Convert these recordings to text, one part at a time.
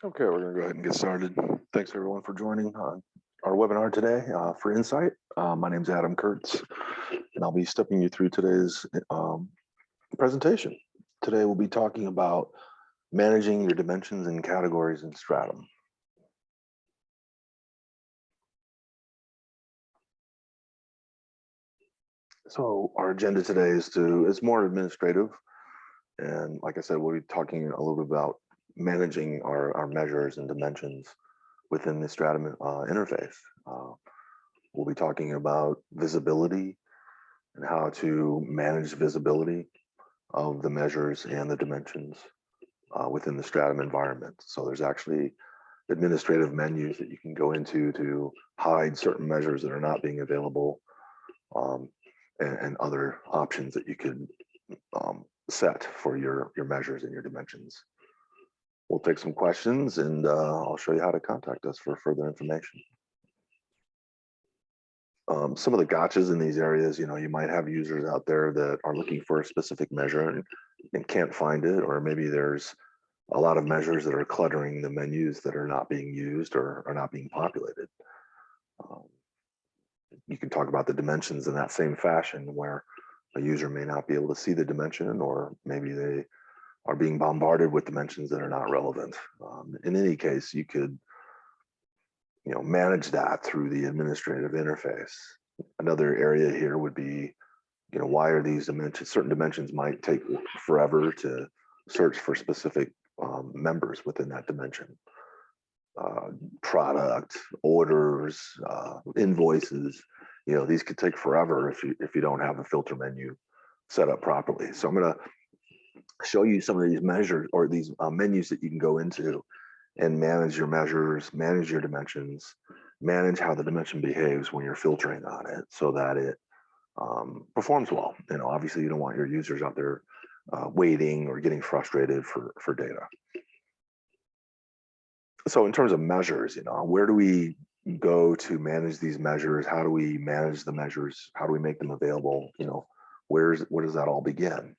Okay, we're going to go ahead and get started. Thanks everyone for joining on our webinar today for Insight. My name is Adam Kurtz, and I'll be stepping you through today's presentation. Today we'll be talking about managing your dimensions and categories in Stratum. So our agenda today is more administrative, and like I said, we'll be talking a little bit about managing our measures and dimensions within the Stratum interface. We'll be talking about visibility and how to manage visibility of the measures and the dimensions within the Stratum environment. So there's actually administrative menus that you can go into to hide certain measures that are not being available, and other options that you can set for your measures and your dimensions. We'll take some questions, and I'll show you how to contact us for further information. Some of the gotchas in these areas, you might have users out there that are looking for a specific measure and can't find it, or maybe there's a lot of measures that are cluttering the menus that are not being used or are not being populated. You can talk about the dimensions in that same fashion, where a user may not be able to see the dimension, or maybe they are being bombarded with dimensions that are not relevant. In any case, you could manage that through the administrative interface. Another area here would be, why are these dimensions, certain dimensions might take forever to search for specific members within that dimension. Product, orders, invoices, these could take forever if you don't have a filter menu set up properly. So I'm going to show you some of these measures, or these menus that you can go into and manage your measures, manage your dimensions, manage how the dimension behaves when you're filtering on it, so that it performs well. Obviously you don't want your users out there waiting or getting frustrated for data. So in terms of measures, where do we go to manage these measures? How do we manage the measures? How do we make them available? Where does that all begin?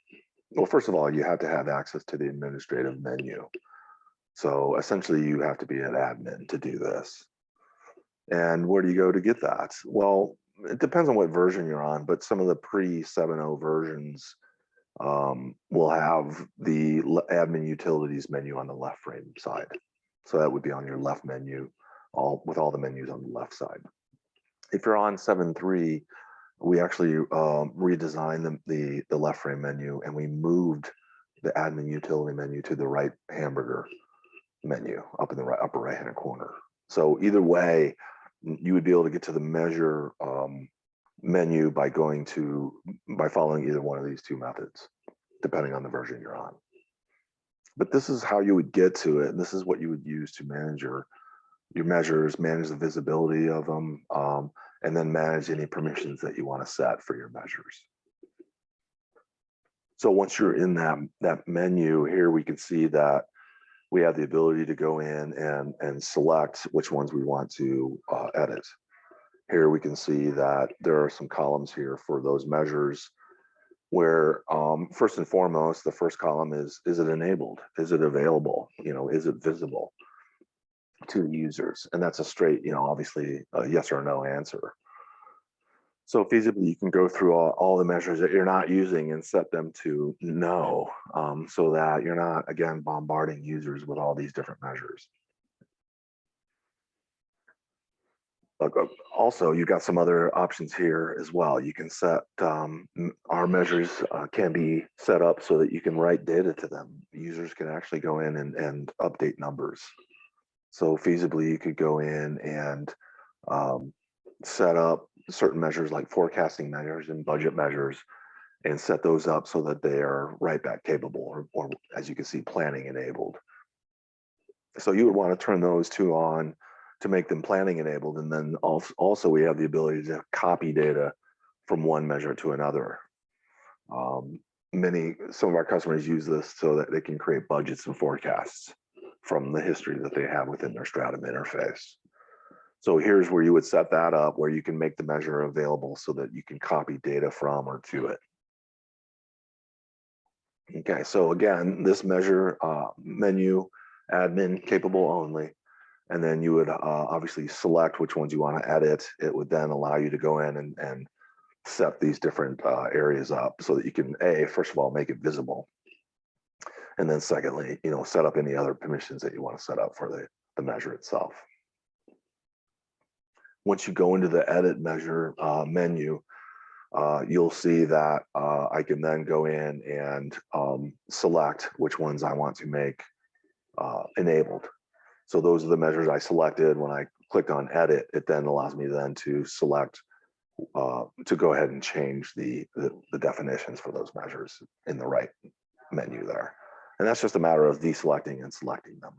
Well, first of all, you have to have access to the administrative menu. So essentially you have to be an admin to do this. And where do you go to get that? Well, it depends on what version you're on, but some of the pre-7.0 versions will have the admin utilities menu on the left frame side. So that would be on your left menu, with all the menus on the left side. If you're on 7.3, we actually redesigned the left frame menu, and we moved the admin utility menu to the right hamburger menu up in the upper right hand corner. So either way, you would be able to get to the measure menu by following either one of these two methods, depending on the version you're on. But this is how you would get to it. This is what you would use to manage your measures, manage the visibility of them, and then manage any permissions that you want to set for your measures. So once you're in that menu here, we can see that we have the ability to go in and select which ones we want to edit. Here we can see that there are some columns here for those measures, where first and foremost, the first column is it enabled? Is it available? Is it visible to the users? And that's a straight, obviously a yes or no answer. So feasibly, you can go through all the measures that you're not using and set them to no, so that you're not, again, bombarding users with all these different measures. Also, you've got some other options here as well. You can set, our measures can be set up so that you can write data to them. Users can actually go in and update numbers. So feasibly, you could go in and set up certain measures like forecasting measures and budget measures, and set those up so that they are write back capable, or as you can see, planning enabled. So you would want to turn those two on to make them planning enabled. And then also we have the ability to copy data from one measure to another. Some of our customers use this so that they can create budgets and forecasts from the history that they have within their Stratum interface. So here's where you would set that up, where you can make the measure available so that you can copy data from or to it. Okay, so again, this measure menu admin capable only. And then you would obviously select which ones you want to edit. It would then allow you to go in and set these different areas up so that you can, first of all, make it visible. And then secondly, set up any other permissions that you want to set up for the measure itself. Once you go into the edit measure menu, you'll see that I can then go in and select which ones I want to make enabled. So those are the measures I selected. When I click on edit, it then allows me then to select to go ahead and change the definitions for those measures in the right menu there. And that's just a matter of deselecting and selecting them.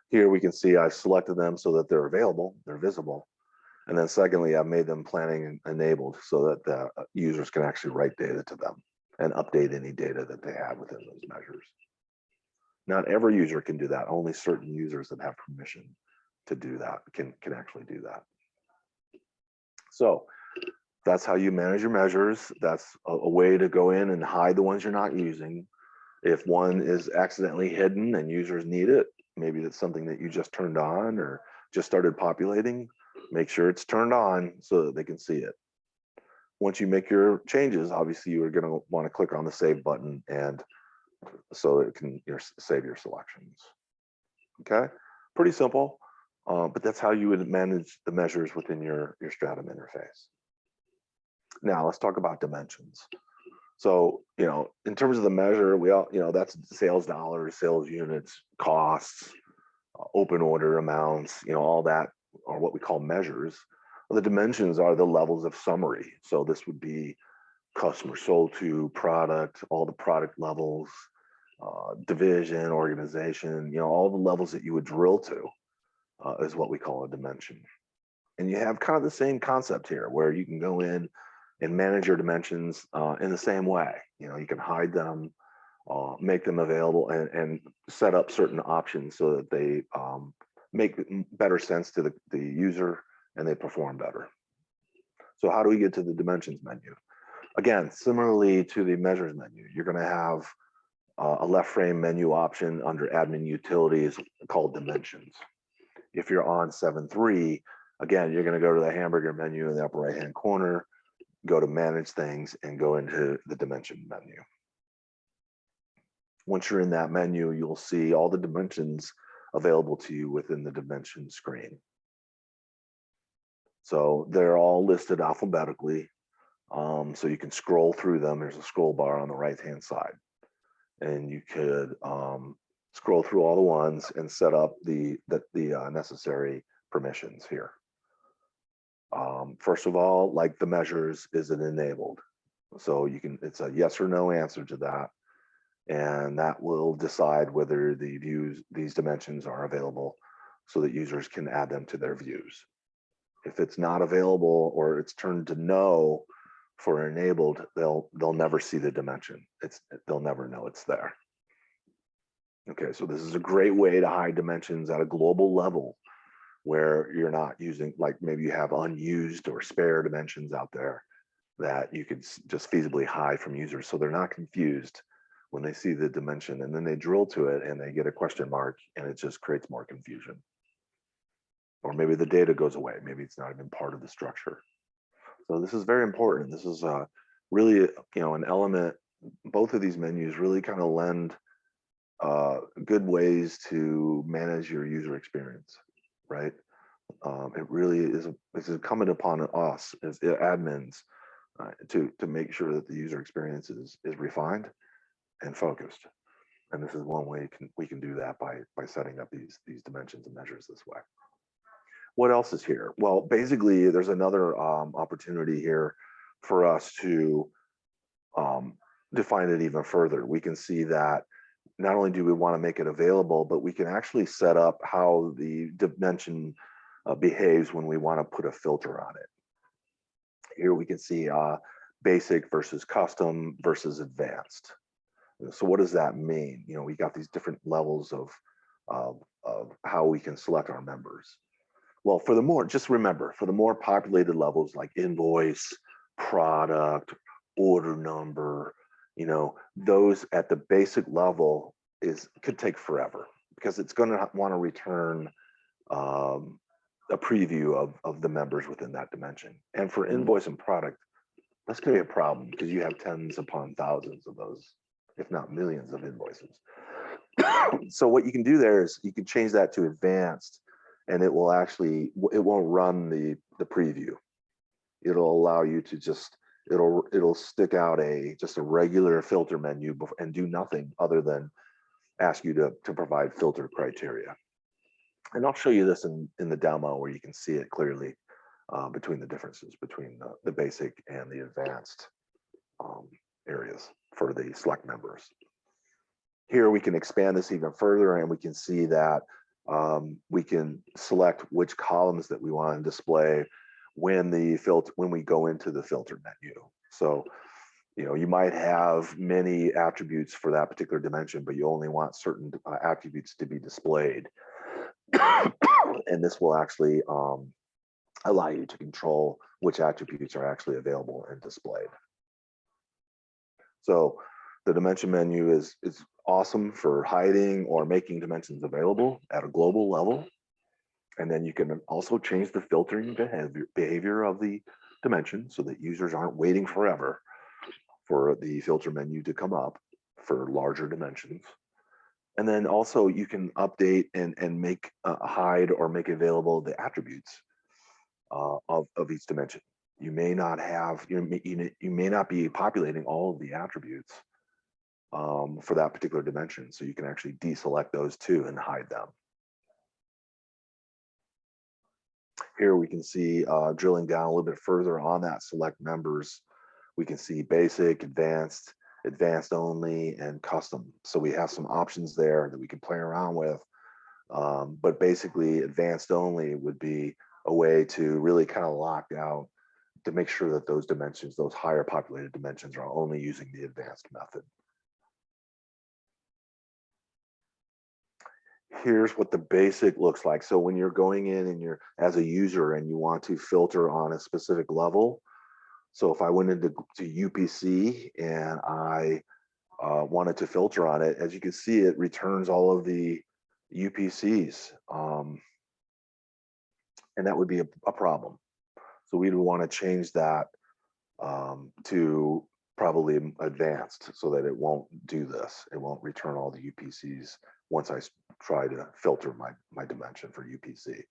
Here we can see I've selected them so that they're available, they're visible. And then secondly, I've made them planning enabled so that the users can actually write data to them and update any data that they have within those measures. Not every user can do that. Only certain users that have permission to do that can actually do that. So that's how you manage your measures. That's a way to go in and hide the ones you're not using. If one is accidentally hidden and users need it, maybe it's something that you just turned on or just started populating, make sure it's turned on so that they can see it. Once you make your changes, obviously you are going to want to click on the save button and so it can save your selections. Okay, pretty simple, but that's how you would manage the measures within your Stratum interface. Now let's talk about dimensions. So, in terms of the measure, we all, that's sales dollars, sales units, costs, open order amounts, all that are what we call measures. Well, the dimensions are the levels of summary. So this would be customer sold to, product, all the product levels, division, organization, all the levels that you would drill to is what we call a dimension. And you have kind of the same concept here where you can go in and manage your dimensions in the same way. You can hide them, make them available, and set up certain options so that they make better sense to the user and they perform better. So how do we get to the dimensions menu? Again, similarly to the measures menu, you're going to have a left frame menu option under admin utilities called dimensions. If you're on 7.3, again, you're going to go to the hamburger menu in the upper right hand corner, go to manage things, and go into the dimension menu. Once you're in that menu, you'll see all the dimensions available to you within the dimension screen. So they're all listed alphabetically. So you can scroll through them. There's a scroll bar on the right-hand side. And you could scroll through all the ones and set up the necessary permissions here. First of all, like the measures, is it enabled? So it's a yes or no answer to that. And that will decide whether these dimensions are available so that users can add them to their views. If it's not available or it's turned to no for enabled, they'll never see the dimension. They'll never know it's there. Okay, so this is a great way to hide dimensions at a global level where you're not using, like maybe you have unused or spare dimensions out there that you could just feasibly hide from users so they're not confused when they see the dimension and then they drill to it and they get a question mark and it just creates more confusion. Or maybe the data goes away. Maybe it's not even part of the structure. So this is very important. This is really, an element. Both of these menus really kind of lend good ways to manage your user experience, right? It really is incumbent upon us as admins to make sure that the user experience is refined and focused. And this is one way we can do that by setting up these dimensions and measures this way. What else is here? Well, basically, there's another opportunity here for us to define it even further. We can see that not only do we want to make it available, but we can actually set up how the dimension behaves when we want to put a filter on it. Here we can see basic versus custom versus advanced. So what does that mean? We got these different levels of how we can select our members. Well, just remember, for the more populated levels like invoice, product, order number, those at the basic level could take forever, because it's going to want to return a preview of the members within that dimension. And for invoice and product, that's going to be a problem, because you have tens upon thousands of those, if not millions of invoices. So what you can do there is you can change that to advanced, and it will actually, it won't run the preview. It'll allow you to just, it'll stick out just a regular filter menu and do nothing other than ask you to provide filter criteria. And I'll show you this in the demo where you can see it clearly between the differences between the basic and the advanced areas for the select members. Here we can expand this even further, and we can see that we can select which columns that we want to display when we go into the filter menu. So, you might have many attributes for that particular dimension, but you only want certain attributes to be displayed. And this will actually allow you to control which attributes are actually available and displayed. So the dimension menu is awesome for hiding or making dimensions available at a global level. And then you can also change the filtering behavior of the dimension so that users aren't waiting forever for the filter menu to come up for larger dimensions. And then also you can update and make hide or make available the attributes of each dimension. You may not have, you may not be populating all of the attributes for that particular dimension. So you can actually deselect those too and hide them. Here we can see drilling down a little bit further on that select members. We can see basic, advanced, advanced only, and custom. So we have some options there that we can play around with. But basically advanced only would be a way to really kind of lock out to make sure that those dimensions, those higher populated dimensions, are only using the advanced method. Here's what the basic looks like. So when you're going in and you're as a user and you want to filter on a specific level. So if I went into UPC and I wanted to filter on it, as you can see, it returns all of the UPCs. And that would be a problem. So we'd want to change that to probably advanced so that it won't do this. It won't return all the UPCs once I try to filter my dimension for UPC.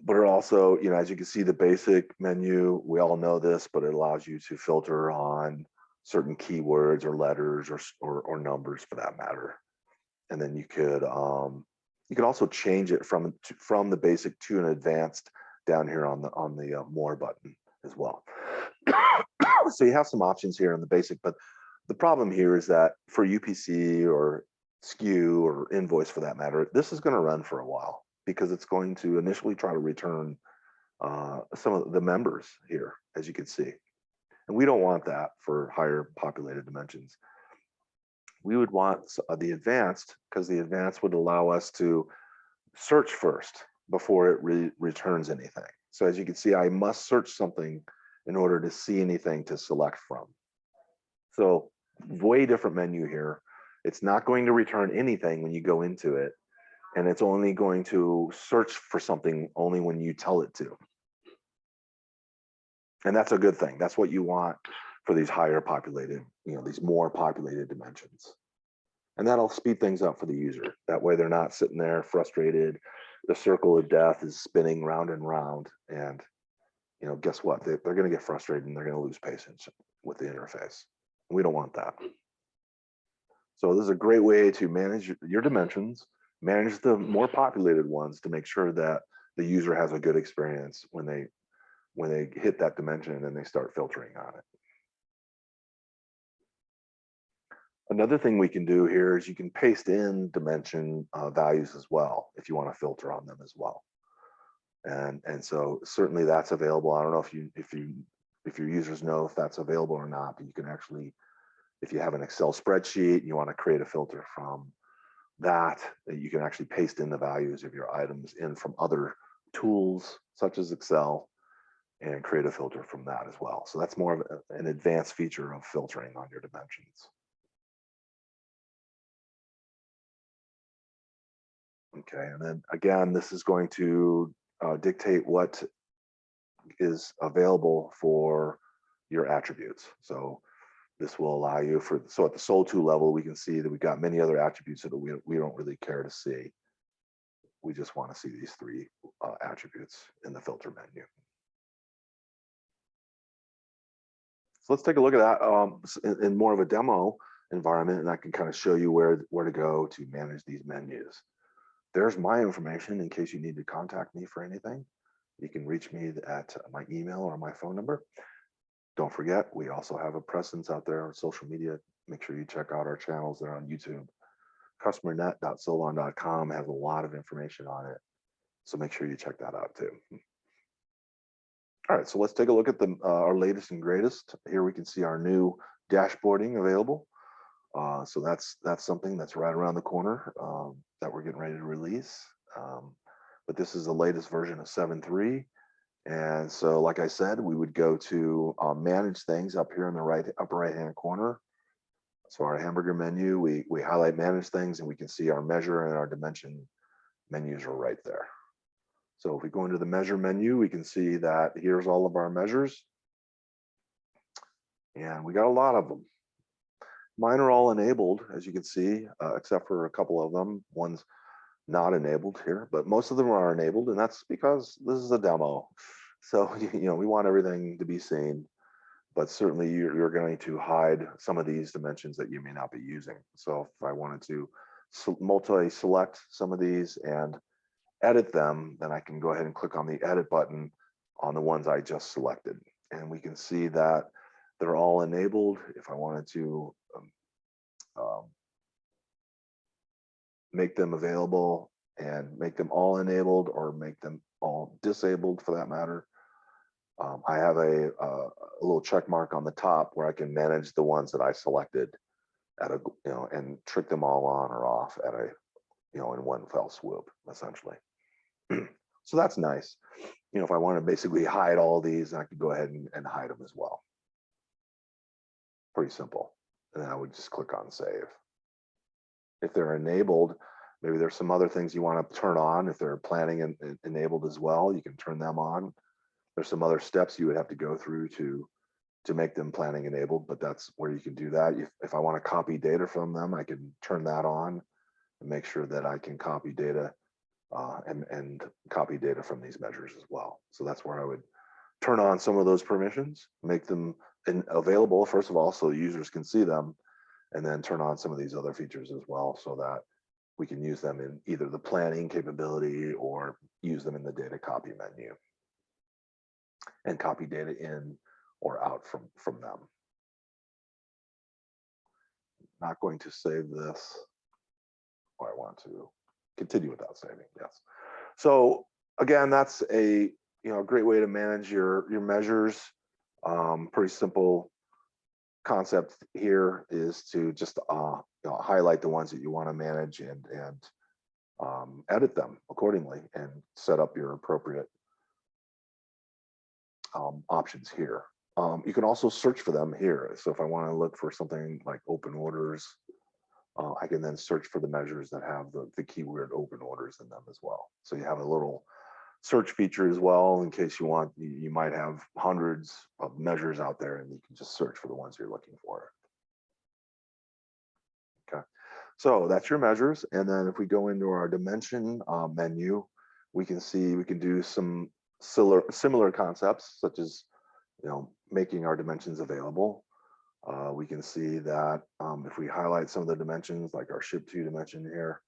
But it also, as you can see, the basic menu, we all know this, but it allows you to filter on certain keywords or letters or numbers for that matter. And then you could also change it from the basic to an advanced down here on the more button as well. So you have some options here in the basic, but the problem here is that for UPC or SKU or invoice for that matter, this is going to run for a while because it's going to initially try to return some of the members here, as you can see. And we don't want that for higher populated dimensions. We would want the advanced, because the advanced would allow us to search first before it returns anything. So as you can see, I must search something in order to see anything to select from. So way different menu here. It's not going to return anything when you go into it, and it's only going to search for something only when you tell it to. And that's a good thing. That's what you want for these higher populated, these more populated dimensions. And that'll speed things up for the user. That way they're not sitting there frustrated. The circle of death is spinning round and round. And guess what? They're going to get frustrated and they're going to lose patience with the interface. We don't want that. So this is a great way to manage your dimensions, manage the more populated ones to make sure that the user has a good experience when they hit that dimension and they start filtering on it. Another thing we can do here is you can paste in dimension values as well if you want to filter on them as well. And so certainly that's available. I don't know if your users know if that's available or not, but you can actually, if you have an Excel spreadsheet and you want to create a filter from that, you can actually paste in the values of your items in from other tools such as Excel and create a filter from that as well. So that's more of an advanced feature of filtering on your dimensions. Okay, and then again, this is going to dictate what is available for your attributes. So this will allow you so at the SOL2 level, we can see that we've got many other attributes that we don't really care to see. We just want to see these three attributes in the filter menu. So let's take a look at that in more of a demo environment, and I can kind of show you where to go to manage these menus. There's my information in case you need to contact me for anything. You can reach me at my email or my phone number. Don't forget, we also have a presence out there on social media. Make sure you check out our channels. They're on YouTube. customernet.solon.com has a lot of information on it. So make sure you check that out too. All right, so let's take a look at our latest and greatest. Here we can see our new dashboarding available. So that's something that's right around the corner that we're getting ready to release. But this is the latest version of 7.3. And so, like I said, we would go to manage things up here in the upper right hand corner. So our hamburger menu, we highlight manage things, and we can see our measure and our dimension menus are right there. So if we go into the measure menu, we can see that here's all of our measures. And we got a lot of them. Mine are all enabled, as you can see, except for a couple of them. One's not enabled here, but most of them are enabled, and that's because this is a demo. So, we want everything to be seen, but certainly you're going to hide some of these dimensions that you may not be using. So if I wanted to multi-select some of these and edit them, then I can go ahead and click on the edit button on the ones I just selected. And we can see that they're all enabled. If I wanted to make them available and make them all enabled or make them all disabled for that matter, I have a little check mark on the top where I can manage the ones that I selected at and trick them all on or off at in one fell swoop, essentially. So that's nice. If I want to basically hide all of these, I could go ahead and hide them as well. Pretty simple. And then I would just click on save. If they're enabled, maybe there's some other things you want to turn on. If they're planning enabled as well, you can turn them on. There's some other steps you would have to go through to make them planning enabled, but that's where you can do that. If I want to copy data from them, I can turn that on and make sure that I can copy data and copy data from these measures as well. So that's where I would turn on some of those permissions, make them available, first of all, so users can see them, and then turn on some of these other features as well so that we can use them in either the planning capability or use them in the data copy menu and copy data in or out from them. Not going to save this, or I want to continue without saving, yes. So again, that's a great way to manage your measures. Pretty simple concept here is to just highlight the ones that you want to manage and edit them accordingly and set up your appropriate options here. You can also search for them here. So if I want to look for something like open orders, I can then search for the measures that have the keyword open orders in them as well. So you have a little search feature as well in case you might have hundreds of measures out there and you can just search for the ones you're looking for. Okay, so that's your measures. And then if we go into our dimension menu, we can do some similar concepts such as making our dimensions available. We can see that if we highlight some of the dimensions, like our ship to dimension here,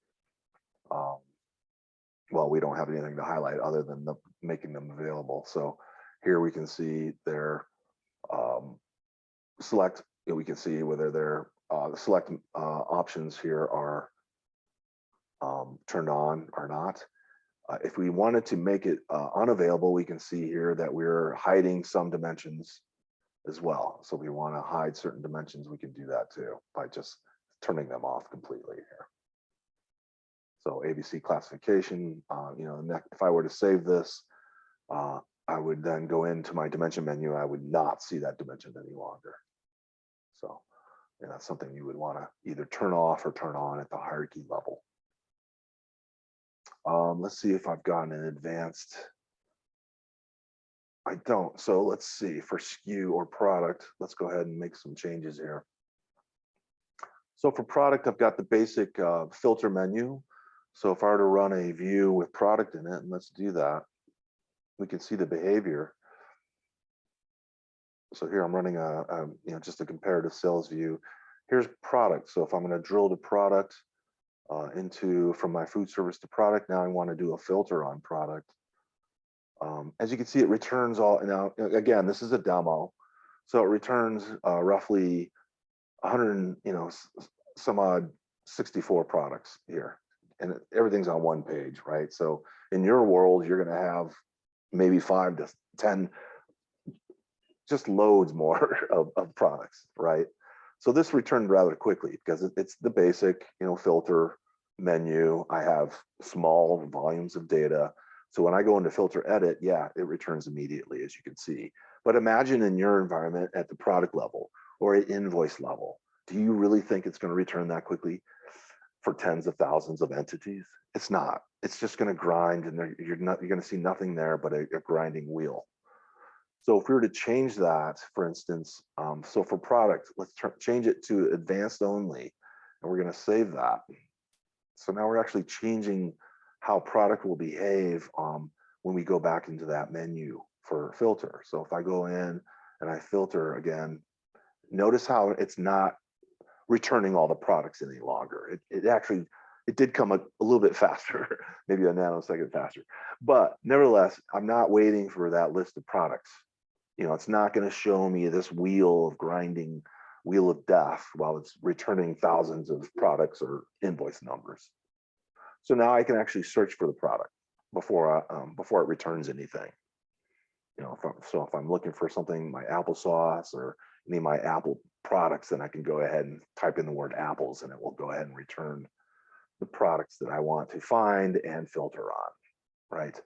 well, we don't have anything to highlight other than making them available. So here we can see their select. We can see whether their select options here are turned on or not. If we wanted to make it unavailable, we can see here that we're hiding some dimensions as well. So if we want to hide certain dimensions, we can do that too by just turning them off completely here. So ABC classification, if I were to save this, I would then go into my dimension menu. I would not see that dimension any longer. So, and that's something you would want to either turn off or turn on at the hierarchy level. Let's see if I've gotten an advanced. I don't. So let's see for SKU or product. Let's go ahead and make some changes here. So for product, I've got the basic filter menu. So if I were to run a view with product in it, and let's do that, we can see the behavior. So here I'm running just a comparative sales view. Here's product. So if I'm going to drill the product from my food service to product, now I want to do a filter on product. As you can see, it returns all. Now, again, this is a demo, so it returns roughly 100, some odd 64 products here, and everything's on one page, right? So in your world, you're going to have maybe 5 to 10, just loads more of products, right? So this returned rather quickly because it's the basic, filter menu. I have small volumes of data. So when I go into filter edit, yeah, it returns immediately, as you can see. But imagine in your environment at the product level or at invoice level, do you really think it's going to return that quickly for tens of thousands of entities? It's not. It's just going to grind, and you're going to see nothing there but a grinding wheel. So if we were to change that, for instance, so for product, let's change it to advanced only, and we're going to save that. So now we're actually changing how product will behave when we go back into that menu for filter. So if I go in and I filter again, notice how it's not returning all the products any longer. It did come a little bit faster, maybe a nanosecond faster, but nevertheless, I'm not waiting for that list of products. It's not going to show me this wheel of grinding, wheel of death while it's returning thousands of products or invoice numbers. So now I can actually search for the product before it returns anything. If I'm looking for something, my applesauce or any of my Apple products, then I can go ahead and type in the word apples, and it will go ahead and return the products that I want to find and filter on, right?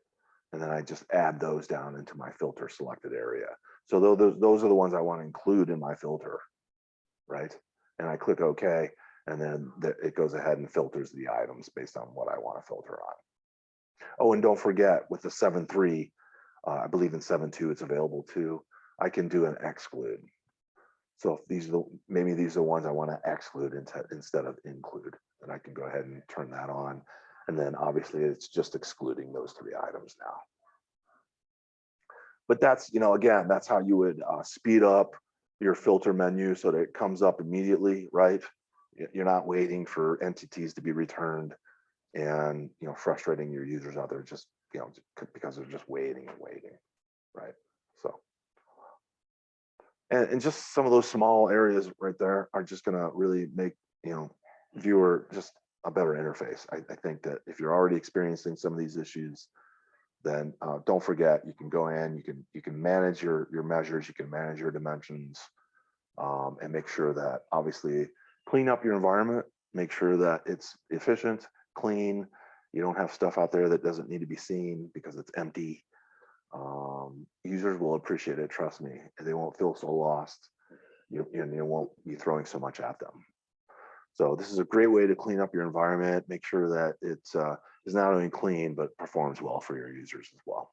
And then I just add those down into my filter selected area. So those are the ones I want to include in my filter, right? And I click OK, and then it goes ahead and filters the items based on what I want to filter on. Oh, and don't forget with the 7.3, I believe in 7.2 it's available too, I can do an exclude. So if maybe these are the ones I want to exclude instead of include, then I can go ahead and turn that on. And then obviously it's just excluding those 3 items now. But that's, again, that's how you would speed up your filter menu so that it comes up immediately, right? You're not waiting for entities to be returned and, frustrating your users out there just, because they're just waiting and waiting, right? So, and just some of those small areas right there are just going to really make, viewer just a better interface. I think that if you're already experiencing some of these issues, then don't forget, you can go in, you can manage your measures, you can manage your dimensions, and make sure that obviously clean up your environment, make sure that it's efficient, clean. You don't have stuff out there that doesn't need to be seen because it's empty. Users will appreciate it, trust me. They won't feel so lost. You won't be throwing so much at them. So this is a great way to clean up your environment, make sure that it's is not only clean, but performs well for your users as well.